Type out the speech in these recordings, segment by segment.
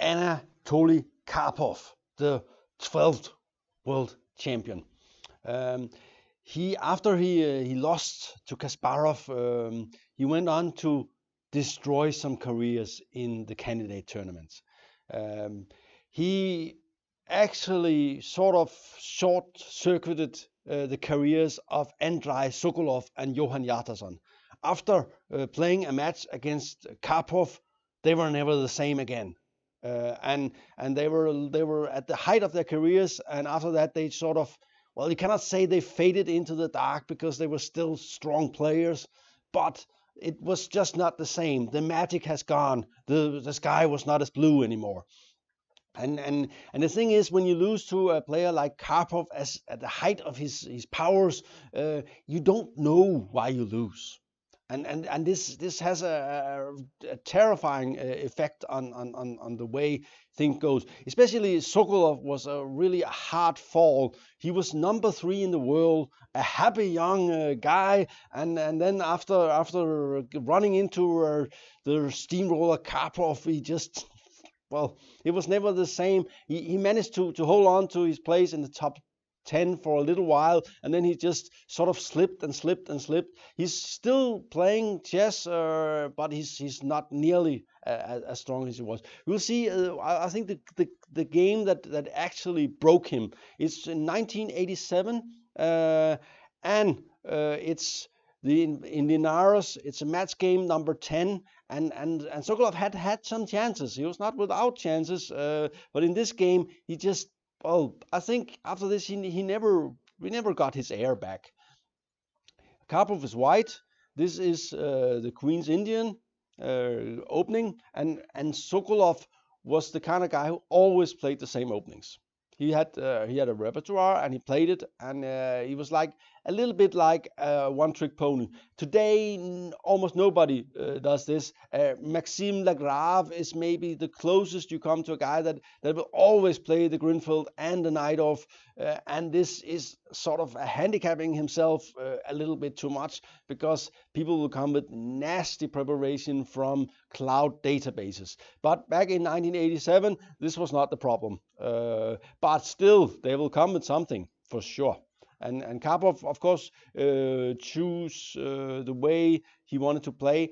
Anatoly Karpov, the 12th world champion. After he lost to Kasparov, he went on to destroy some careers in the candidate tournaments. He actually sort of short-circuited the careers of Andrei, Sokolov, and Johan Hjartarson. After playing a match against Karpov, they were never the same again. And they were at the height of their careers, and after that they sort of, well, you cannot say they faded into the dark because they were still strong players, but it was just not the same. The magic has gone. The sky was not as blue anymore. And the thing is, when you lose to a player like Karpov at the height of his powers, you don't know why you lose. And this has a terrifying effect on the way things goes. Especially Sokolov was a really hard fall. He was number 3 in the world, a happy young guy, and then after running into the steamroller Karpov, he just, well, it was never the same. He managed to hold on to his place in the top 10 for a little while, and then he just sort of slipped and slipped and slipped. He's still playing chess, but he's not nearly as strong as he was. We'll see. I think the game that actually broke him is in 1987, and it's in Linares. It's a match game number 10, and Sokolov had some chances. He was not without chances, but in this game he just, well, I think after this we never got his air back. Karpov is white. This is the Queen's Indian opening, and Sokolov was the kind of guy who always played the same openings. He had a repertoire, and he played it, and he was like a little bit like a one-trick pony. Today, almost nobody does this. Maxime Lagrave is maybe the closest you come to a guy that will always play the Grinfeld and the Knight off, and this is sort of handicapping himself a little bit too much, because people will come with nasty preparation from cloud databases. But back in 1987, this was not the problem. But still, they will come with something for sure. And Karpov, of course, choose the way he wanted to play.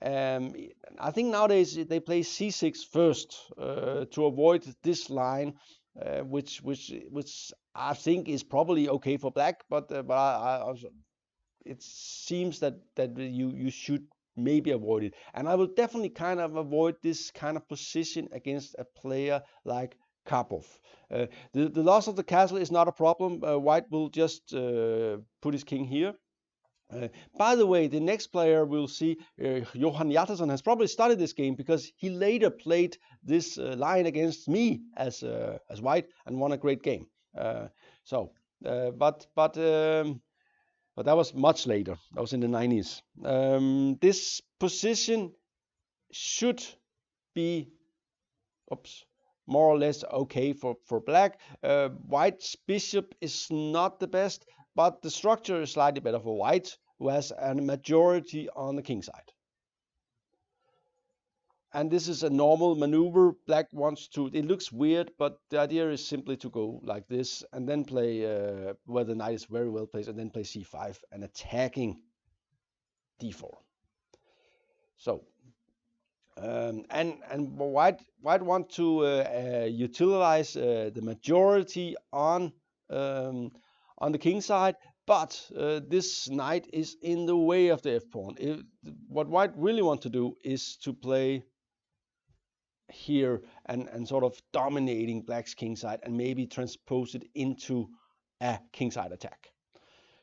I think nowadays they play c6 first to avoid this line, which I think is probably okay for black, but I also, it seems that you should maybe avoid it. And I will definitely kind of avoid this kind of position against a player like Karpov. The loss of the castle is not a problem. White will just put his king here. By the way, the next player we'll see, Johan Hjartarson, has probably studied this game, because he later played this line against me as white and won a great game. But that was much later. That was in the 90s. This position should be, more or less okay for black. White's bishop is not the best, but the structure is slightly better for white, who has a majority on the king side. And this is a normal maneuver. Black wants to, it looks weird, but the idea is simply to go like this and then play where the knight is very well placed, and then play c5 and attacking d4. So and white want to utilize the majority on the king side, but this knight is in the way of the f-pawn. What white really want to do is to play here and sort of dominating black's king side, and maybe transpose it into a king side attack.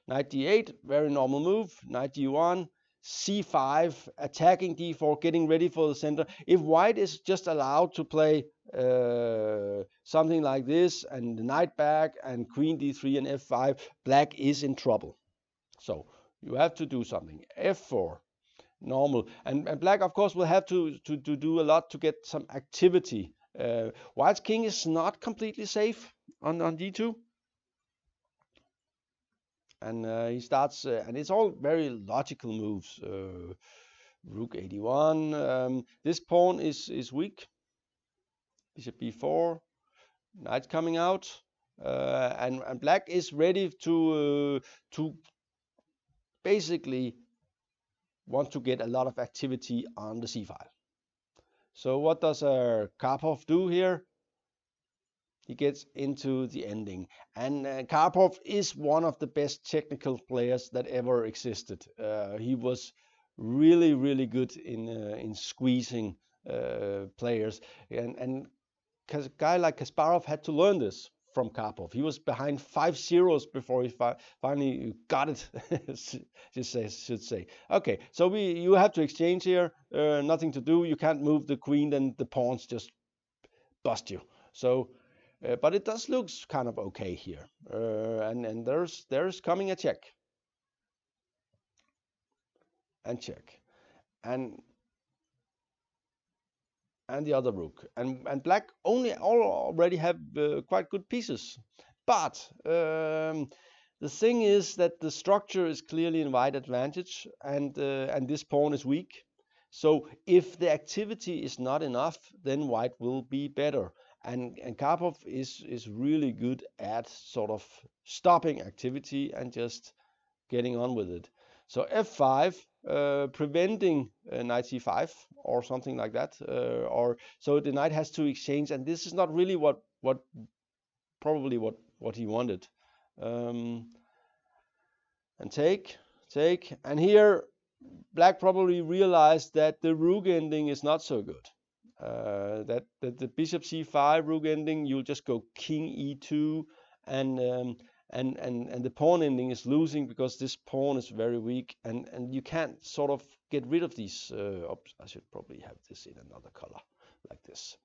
Knight d8, very normal move. Knight d1, c5, attacking d4, getting ready for the center. If white is just allowed to play something like this, and the knight back, and queen d3 and f5, black is in trouble. So you have to do something. f4, normal. And black, of course, will have to do a lot to get some activity. White's king is not completely safe on d2. And he starts, and it's all very logical moves. Rook 81. This pawn is weak. bishop b4, knight's coming out, and black is ready to basically want to get a lot of activity on the c-file. So what does Karpov do here? He gets into the ending, and Karpov is one of the best technical players that ever existed. He was really good in squeezing players, and a guy like Kasparov had to learn this from Karpov. He was behind 5-0 before he finally got it. should say. Okay, so you have to exchange here. Nothing to do. You can't move the queen, then the pawns just bust you. So. But it does look kind of okay here, and there's coming a check, and check, and the other rook, and black already have quite good pieces, but the thing is that the structure is clearly in white advantage, and this pawn is weak. So if the activity is not enough, then white will be better. And Karpov is really good at sort of stopping activity and just getting on with it. So f5, preventing knight c5 or something like that, or so the knight has to exchange, and this is not really what he wanted. And take, and here black probably realized that the rook ending is not so good. That the bishop c5 rook ending, you'll just go king e2, and the pawn ending is losing because this pawn is very weak, and you can't sort of get rid of these. I should probably have this in another color, like this.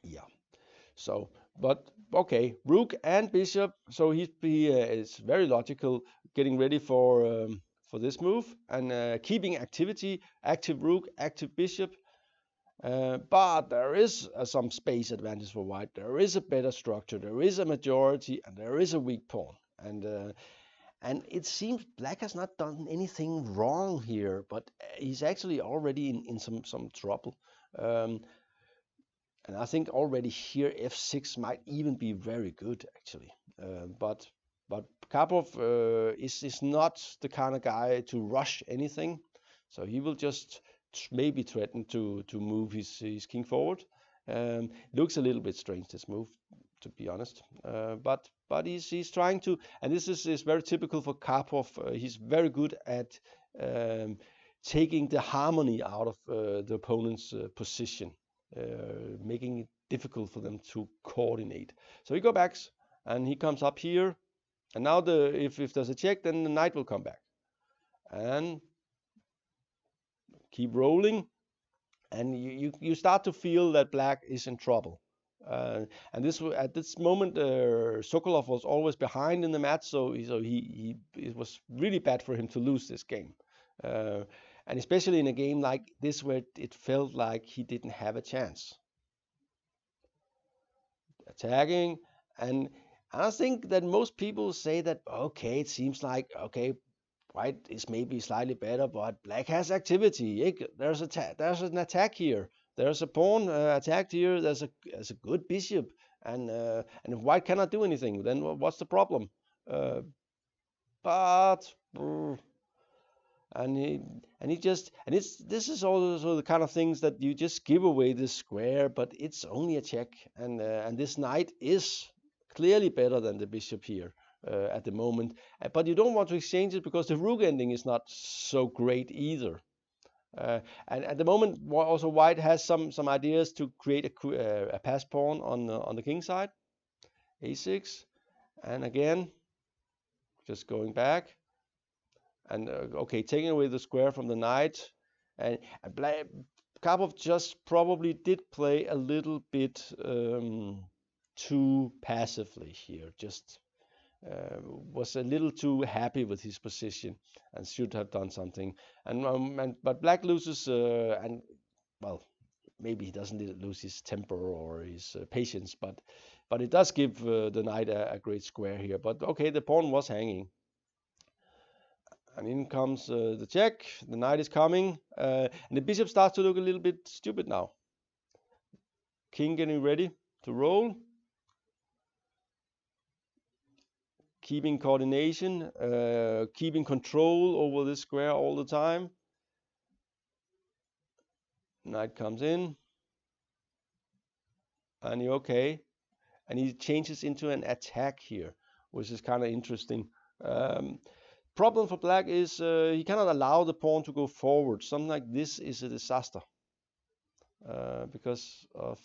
Yeah. So, but okay, rook and bishop. So he is very logical, getting ready for this move, and keeping activity, active rook, active bishop. But there is some space advantage for white. There is a better structure. There is a majority, and there is a weak pawn. And it seems black has not done anything wrong here, but he's actually already in some trouble. And I think already here f6 might even be very good actually. But Karpov is not the kind of guy to rush anything, so he will just maybe threaten to move his king forward. Looks a little bit strange, this move, to be honest, but he's trying to, and this is very typical for Karpov. He's very good at taking the harmony out of the opponent's position, making it difficult for them to coordinate. So he goes back, and he comes up here, and now if there's a check, then the knight will come back, and keep rolling, and you start to feel that black is in trouble. And at this moment, Sokolov was always behind in the match, so it was really bad for him to lose this game, and especially in a game like this where it felt like he didn't have a chance. Attacking, and I think that most people say that okay, it seems like okay, white is maybe slightly better, but black has activity. There's an attack here. There's a pawn attacked here. There's a good bishop, and if white cannot do anything, then what's the problem? This is also the kind of things that you just give away this square, but it's only a check, and this knight is clearly better than the bishop here. At the moment, but you don't want to exchange it because the rook ending is not so great either. And at the moment, also white has some ideas to create a pass pawn on the king side. A6, and again, just going back, and okay, taking away the square from the knight, and Karpov just probably did play a little bit too passively here. Just was a little too happy with his position and should have done something. But black loses, and well, maybe he doesn't lose his temper or his patience, but it does give the knight a great square here. But okay, the pawn was hanging, and in comes the check. The knight is coming, and the bishop starts to look a little bit stupid now. king getting ready to roll. Keeping coordination, keeping control over this square all the time. Knight comes in, and you're okay. And he changes into an attack here, which is kind of interesting. Problem for black is he cannot allow the pawn to go forward. Something like this is a disaster because of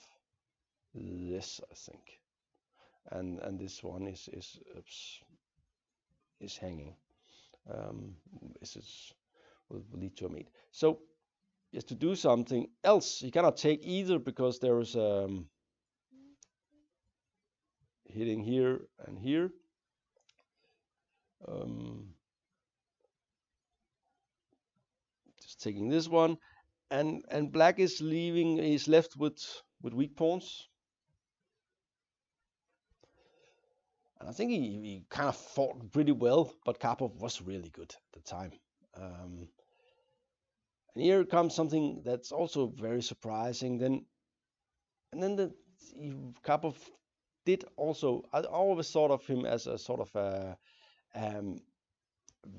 this, I think. And this one is hanging. This will lead to a mate. So he has to do something else. He cannot take either because there is hitting here and here. Just taking this one, and black is left with weak pawns. And I think he kind of fought pretty well, but Karpov was really good at the time. And here comes something that's also very surprising. Then Karpov did also. I always thought of him as a sort of a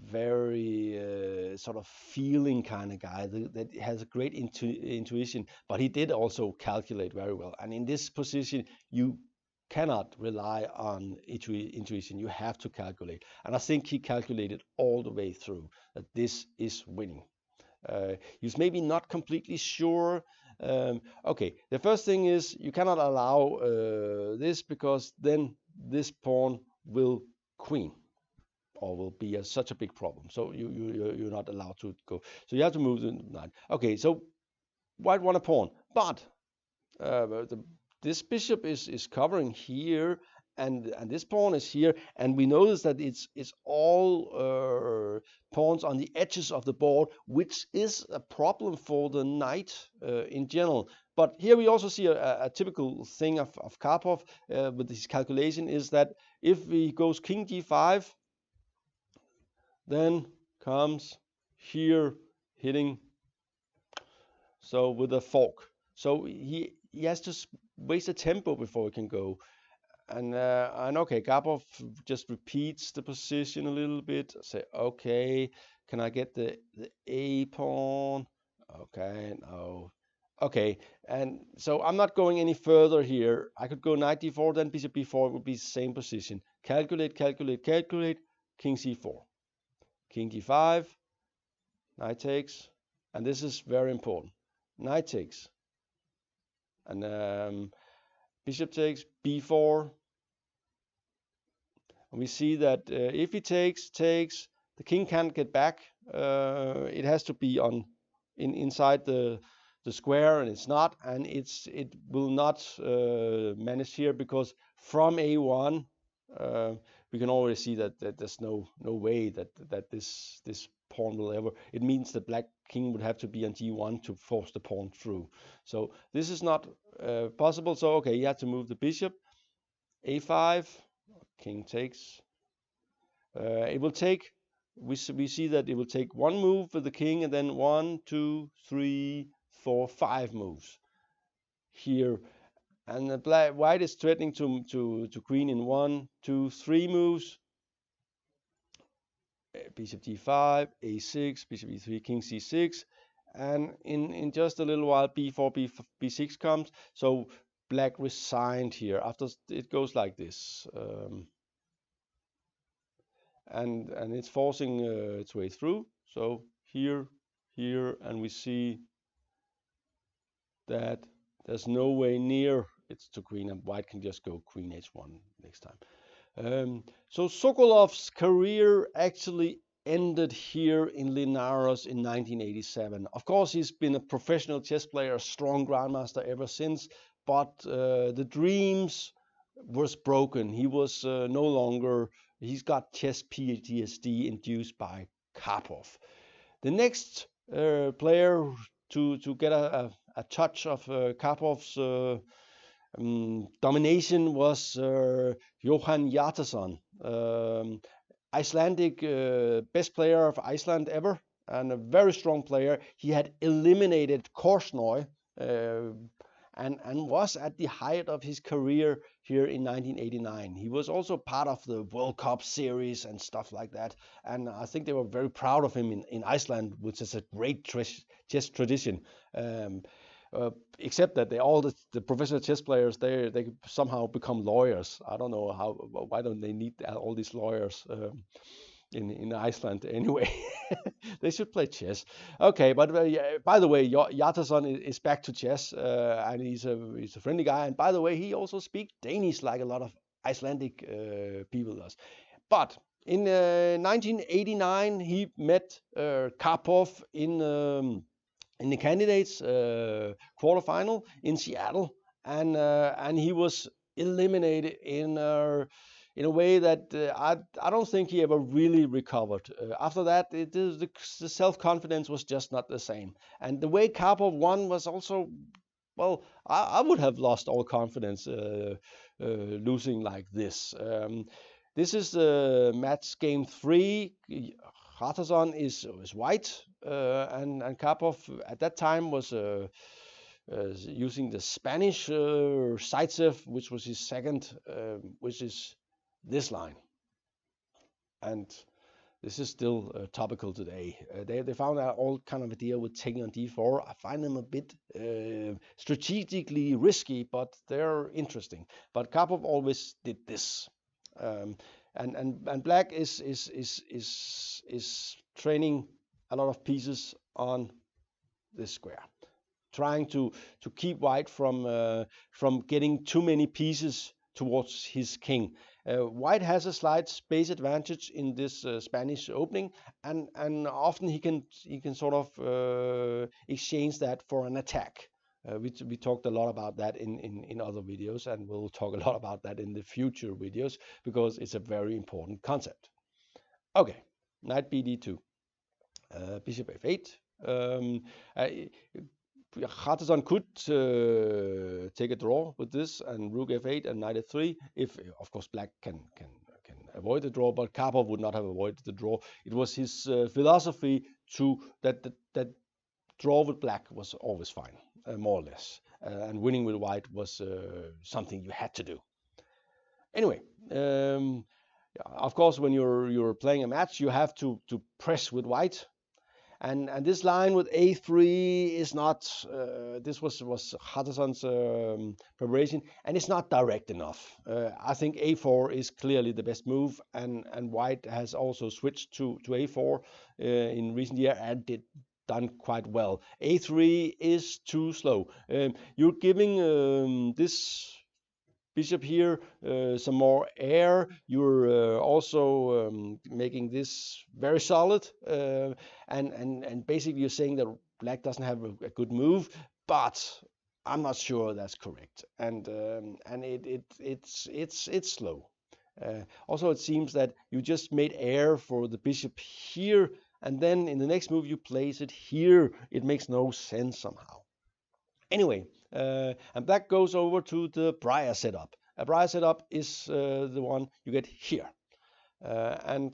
very sort of feeling kind of guy that has a great intuition, but he did also calculate very well. And in this position, you cannot rely on intuition. You have to calculate. And I think he calculated all the way through that this is winning. He's maybe not completely sure. Okay, the first thing is you cannot allow this because then this pawn will queen or will be such a big problem. So you're not allowed to go. So you have to move the knight. Okay, so white won a pawn, but this bishop is covering here, and this pawn is here, and we notice that it's all pawns on the edges of the board, which is a problem for the knight in general. But here we also see a typical thing of Karpov with his calculation is that if he goes king g5, then comes here hitting, so with a fork. So he has to waste a tempo before he can go. And okay, Karpov just repeats the position a little bit. Say, okay, can I get the A pawn? Okay, no. Okay, and so I'm not going any further here. I could go knight d4, then bishop b4 would be the same position. Calculate, calculate, calculate, king c4. King d5, knight takes, and this is very important. Knight takes, and bishop takes, b4. And we see that if he takes, the king can't get back. It has to be inside the square, and it's not, and it will not manage here because from a1 we can already see that there's no way that this pawn will ever. It means that black king would have to be on g1 to force the pawn through. So this is not possible. So okay, you have to move the bishop. a5, king takes. It will take. We see that it will take one move with the king, and then 1, 2, 3, 4, 5 moves here. And the white is threatening to queen in 1, 2, 3 moves. Bishop d5, a6, bishop e3, king c6, and in just a little while b4, b6 comes. So black resigned here. After it goes like this, and it's forcing its way through. So here, and we see that there's no way near it's to queen, and white can just go queen h1 next time. So Sokolov's career actually ended here in Linares in 1987. Of course, he's been a professional chess player, a strong grandmaster ever since, but the dreams was broken. He was no longer, he's got chess PTSD induced by Karpov. The next player to get a touch of Karpov's domination was Johan Hjartarson, Icelandic best player of Iceland ever, and a very strong player. He had eliminated Korsnøy, and was at the height of his career here in 1989. He was also part of the World Cup series and stuff like that. And I think they were very proud of him in Iceland, which is a great chess tradition. Um, Except that the professional chess players they somehow become lawyers. I don't know why don't they need all these lawyers in Iceland anyway. They should play chess. Okay, but yeah, by the way, Hjartarson is back to chess, and he's a friendly guy. And by the way, he also speaks Danish like a lot of Icelandic people does. But in 1989, he met Karpov in the candidates quarterfinal in Seattle, and he was eliminated in a way that I don't think he ever really recovered. After that, the self-confidence was just not the same. And the way Karpov won was also, well, I would have lost all confidence losing like this. This is match game 3. Hjartarson is white, and Karpov at that time was using the Spanish Zaitsev, which was his second, which is this line. And this is still topical today. They found out all kind of idea with taking on d4. I find them a bit strategically risky, but they're interesting. But Karpov always did this. And black is training a lot of pieces on this square, trying to keep white from getting too many pieces towards his king. White has a slight space advantage in this Spanish opening, and often he can sort of exchange that for an attack. We talked a lot about that in other videos, and we'll talk a lot about that in the future videos because it's a very important concept. Okay, knight bd2, bishop f8. Hjartarson could take a draw with this and rook f8 and knight f3 if, of course, black can avoid the draw, but Karpov would not have avoided the draw. It was his philosophy that draw with black was always fine, more or less, and winning with white was something you had to do. Anyway, of course, when you're playing a match, you have to press with white. And this line with a3 is not, this was Hjartarson's preparation, and it's not direct enough. I think a4 is clearly the best move, and white has also switched to a4 in recent year and done quite well. a3 is too slow. You're giving this bishop here some more air. You're also making this very solid, and basically you're saying that black doesn't have a good move, but I'm not sure that's correct, and it's slow. Also, it seems that you just made air for the bishop here, and then in the next move you place it here. It makes no sense somehow. Anyway, and black goes over to the Breyer setup. A Breyer setup is the one you get here, and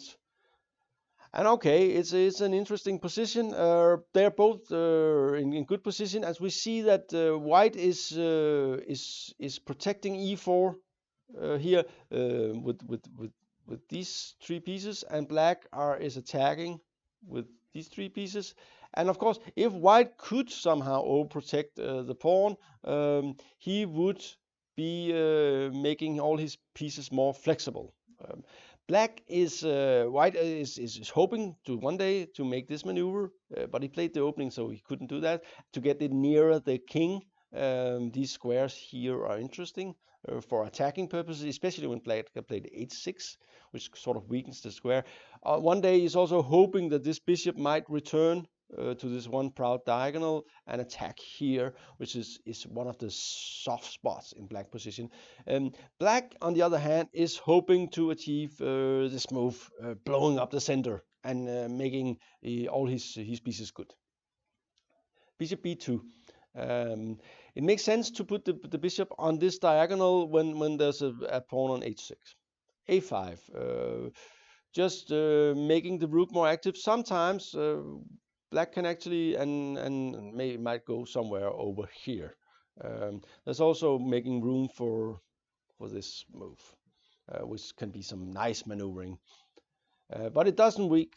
okay, it's an interesting position. They're both in good position, as we see that white is protecting e4 here with these 3 pieces, and black is attacking with these 3 pieces. And of course, if white could somehow overprotect the pawn, he would be making all his pieces more flexible. White is hoping to one day to make this maneuver, but he played the opening, so he couldn't do that. To get it nearer the king, these squares here are interesting for attacking purposes, especially when black played h6, which sort of weakens the square. One day he's also hoping that this bishop might return to this one proud diagonal and attack here, which is one of the soft spots in black position. Black, on the other hand, is hoping to achieve this move, blowing up the center and making all his pieces good. Bishop b2. It makes sense to put the bishop on this diagonal when there's a pawn on h6. a5. Just making the rook more active. Sometimes black can actually and might go somewhere over here. There's also making room for this move, which can be some nice maneuvering. But it does weak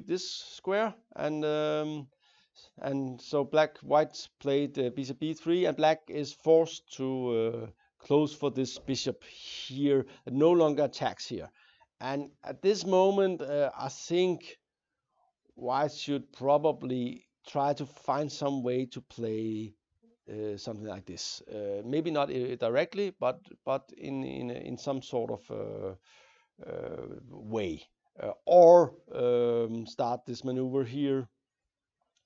this square, and so white played bishop b3, and black is forced to close for this bishop here. It no longer attacks here. And at this moment, I think white should probably try to find some way to play something like this. Maybe not directly, but in some sort of way, or start this maneuver here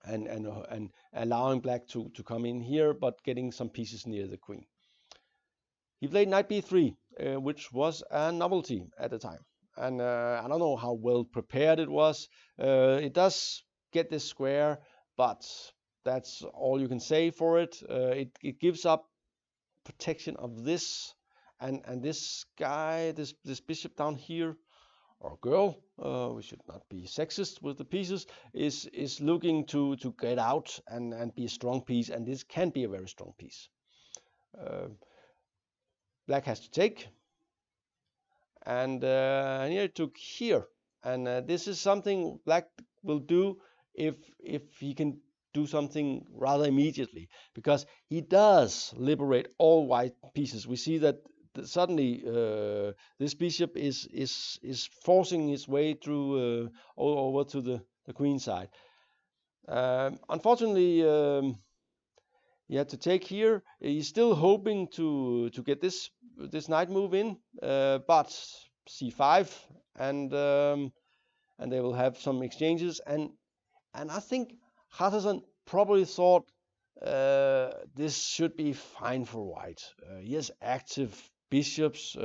and allowing black to come in here, but getting some pieces near the queen. He played knight b3, which was a novelty at the time, and I don't know how well prepared it was. It does get this square, but that's all you can say for it. It gives up protection of this, and this guy, this bishop down here, or girl, we should not be sexist with the pieces, is looking to get out and be a strong piece, and this can be a very strong piece. Black has to take, and here it took here, and this is something black will do if he can do something rather immediately, because he does liberate all white pieces. We see that suddenly this bishop is forcing its way through over to the queen side. Unfortunately, he had to take here. He's still hoping to get this knight move in, but c5, and they will have some exchanges, and I think Hjartarson probably thought this should be fine for white. He has active bishops.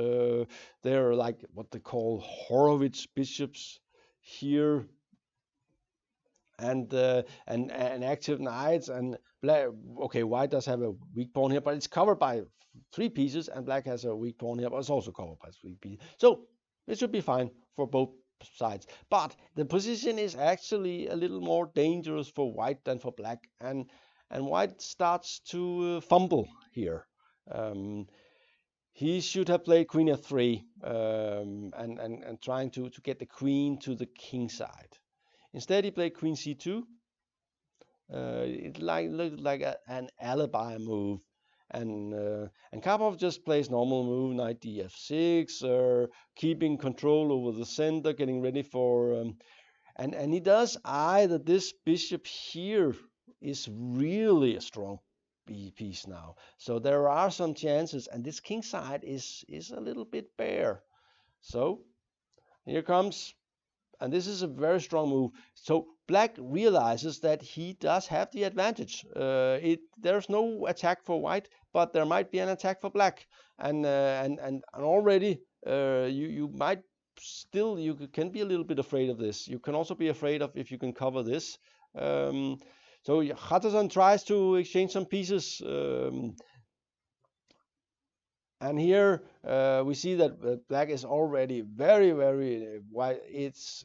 They're like what they call Horowitz bishops here, and active knights, and black. Okay, white does have a weak pawn here, but it's covered by 3 pieces, and black has a weak pawn here, but it's also covered by 3 pieces. So it should be fine for both sides. But the position is actually a little more dangerous for white than for black, and white starts to fumble here. He should have played queen f3, and trying to get the queen to the king side. Instead, he played queen c2. It looked like an alibi move, and Karpov just plays normal move, knight df6, keeping control over the center, getting ready for, and he does eye that this bishop here is really a strong piece now. So there are some chances, and this king side is a little bit bare. So here comes, and this is a very strong move. So black realizes that he does have the advantage. There's no attack for white, but there might be an attack for black, and already you might still, you can be a little bit afraid of this. You can also be afraid of if you can cover this. So Hjartarson tries to exchange some pieces. And here we see that black is already very wide. It's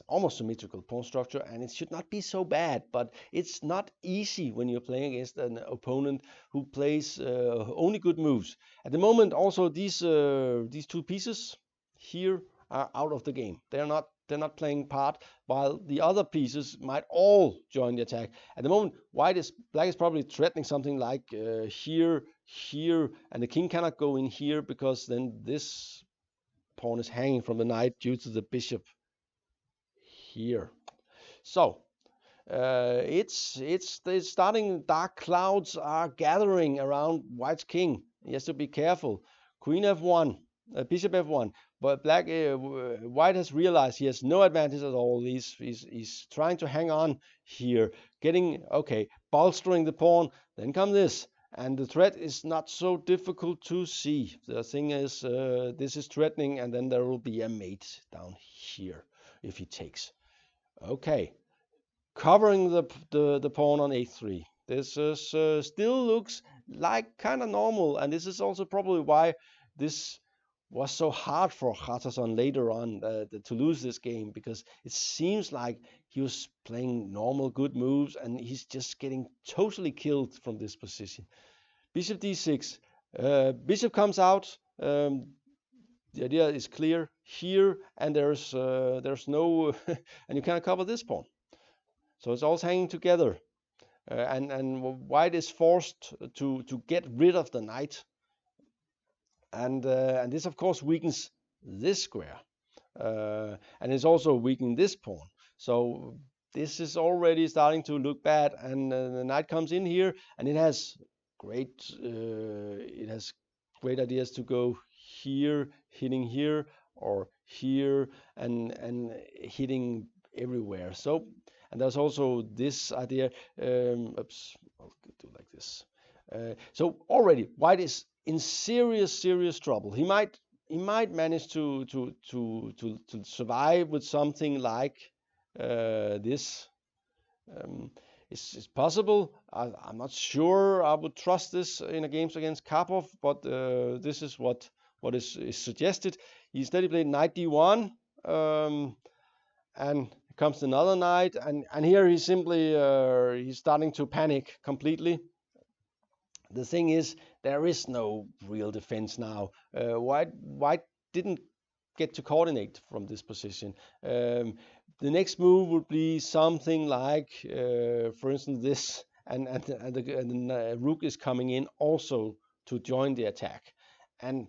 almost symmetrical pawn structure, and it should not be so bad. But it's not easy when you're playing against an opponent who plays only good moves. At the moment, also these 2 pieces here are out of the game. They're not playing part, while the other pieces might all join the attack. At the moment, black is probably threatening something like here, and the king cannot go in here, because then this pawn is hanging from the knight due to the bishop here. So it's starting. Dark clouds are gathering around white's king. He has to be careful. Queen f1, bishop f1. But white has realized he has no advantage at all. He's trying to hang on here, bolstering the pawn. Then come this, and the threat is not so difficult to see. The thing is, this is threatening, and then there will be a mate down here if he takes. Okay, covering the pawn on a3. This is still looks like kind of normal, and this is also probably why this was so hard for Hjartarson later on to lose this game, because it seems like he was playing normal good moves, and he's just getting totally killed from this position. Bishop d6. Bishop comes out. The idea is clear here, and there's no, and you cannot cover this pawn. So it's all hanging together, and white is forced to get rid of the knight, and this of course weakens this square, and it's also weakening this pawn. So this is already starting to look bad, and the knight comes in here, and it has great ideas to go here, hitting here, or here, and hitting everywhere. So, and there's also this idea. Oops, I'll do like this. So already white is in serious trouble. He might manage to survive with something like this. It's possible. I'm not sure I would trust this in a games against Karpov, but this is what is suggested. He instead played knight d1, and comes another knight, and here he's simply he's starting to panic completely. The thing is, there is no real defense now. White didn't get to coordinate from this position. The next move would be something like, for instance, this, and the rook is coming in also to join the attack. And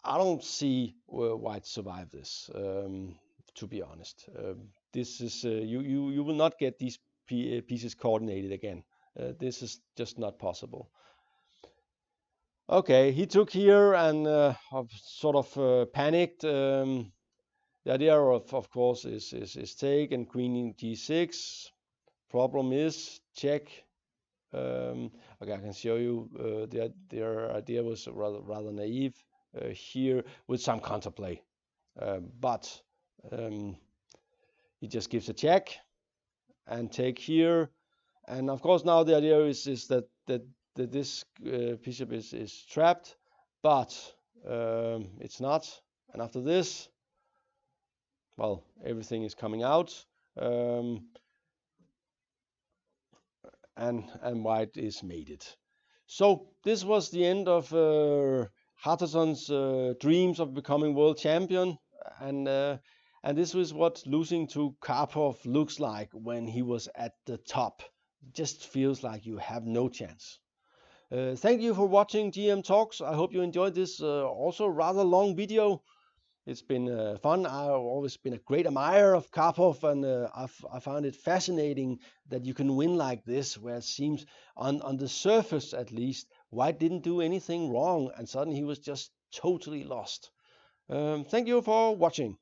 I don't see white survive this, to be honest. This is you will not get these pieces coordinated again. This is just not possible. Okay, he took here and sort of panicked. The idea of course is take and queen g6. Problem is check. Okay, I can show you their idea was rather naive here with some counterplay, but he just gives a check and take here, and of course now the idea is that this bishop is trapped, but it's not. And after this, well, everything is coming out, and white is mated. So this was the end of Hjartarson's dreams of becoming world champion, and this was what losing to Karpov looks like when he was at the top. It just feels like you have no chance. Thank you for watching GM Talks. I hope you enjoyed this also rather long video. It's been fun. I've always been a great admirer of Karpov, and I found it fascinating that you can win like this, where it seems on the surface at least, white didn't do anything wrong, and suddenly he was just totally lost. Thank you for watching.